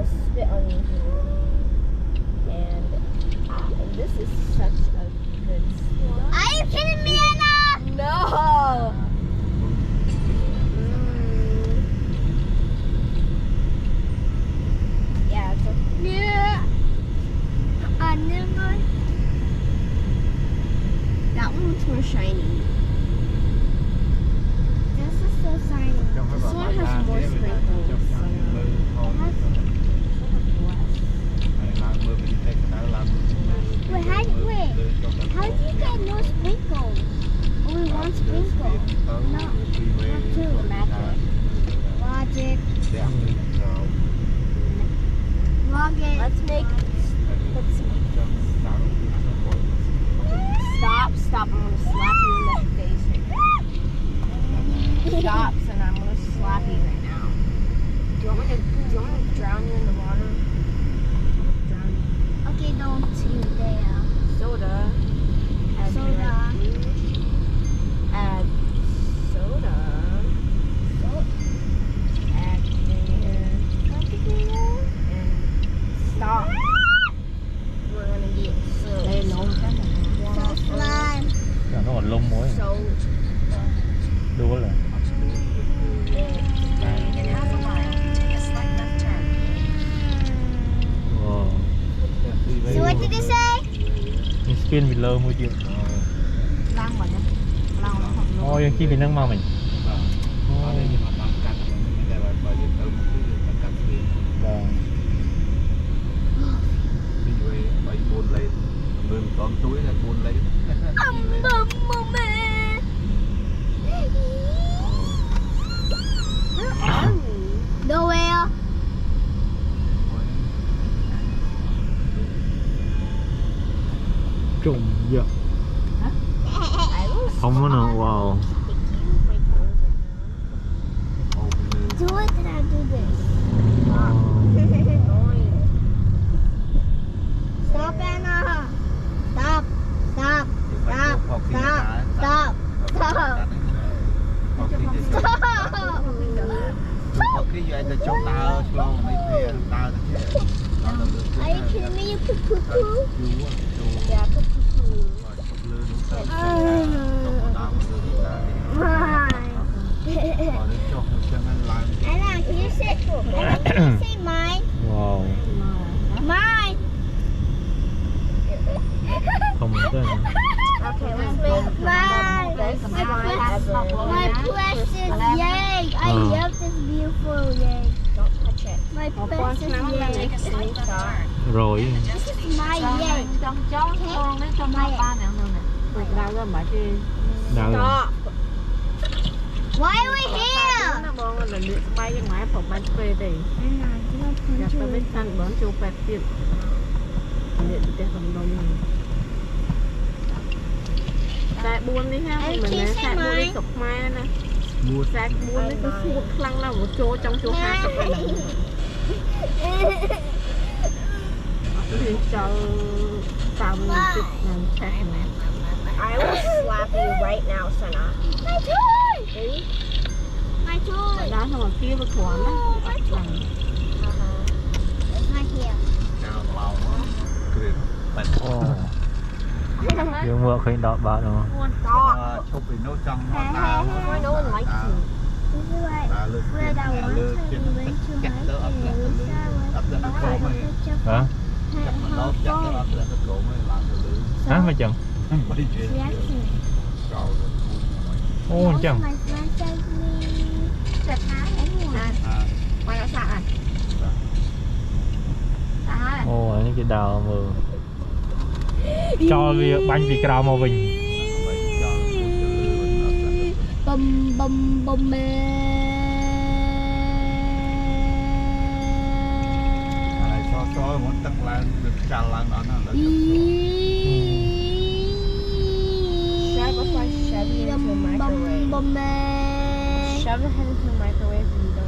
almost spit on you here. And this is such a good slime. Are you kidding me, Anna? No! Yeah, it's okay. Yeah. Never. That one looks more shiny. This is so shiny. This one has more sprinkles. It has Wait, how did you get no sprinkles? Only one sprinkle. No, not two. Logic. Logic. Let's see. Stop. I'm gonna slap you in the face right now. Stop, and I'm gonna slap you right now. Do you want me to drown you in the water? Drown you. Okay, don't you dare. Soda. Add Soda. Add soda. Add vinegar. And stop. We're gonna get so slime. nó còn lông muối so đua là wow. So what did it say? Mình spin bị lơ môi trường ôiยังขี้เป็นนั่งมาmình con túi là buồn lấy Nowhere. trùng giật không có nào wow. Do it, then I do this. Stop, Anna. Stop. Stop. Stop. Stop. Stop. Stop. khi vậy là cho tao lo mấy thuyền tao Are you kidding me? You poo poo poo? Yeah, put poo-poo. Anna, can you say? Anna, can you say mine? Wow. Mine. Không có Okay, let's make Mine. this My slime precious yay. I love this beautiful yay. Don't touch it. My precious yay. rồi This is my yay. nào rồi Stop. Why are we here? Anna, do you want to punch you? Tại buôn đi ha, mình nè sạc buôn đi sụp mai nè. Sạc buôn đi cứ phuộc khăn là một chỗ trong chỗ hai sụp này. Thì cho tao mình chụp làm sạc nè. I will slap you right now, Sana. My toy! Ready? My toy! Đó xong rồi kia với khoản á. It's not here. dương mưa khi đọt bạn rồi Stop. chụp bị nấu trong No one likes you. This is where that one time we went to high school. hả hả mấy chừng ô chừng My friend says me. Quay nó sạc này. ô những cái đào mưa cho bánh vị cao màu bình Bum bum bum Rồi muốn tặng lan được trà lan đó là Shove it into the microwave. Shove it into the microwave and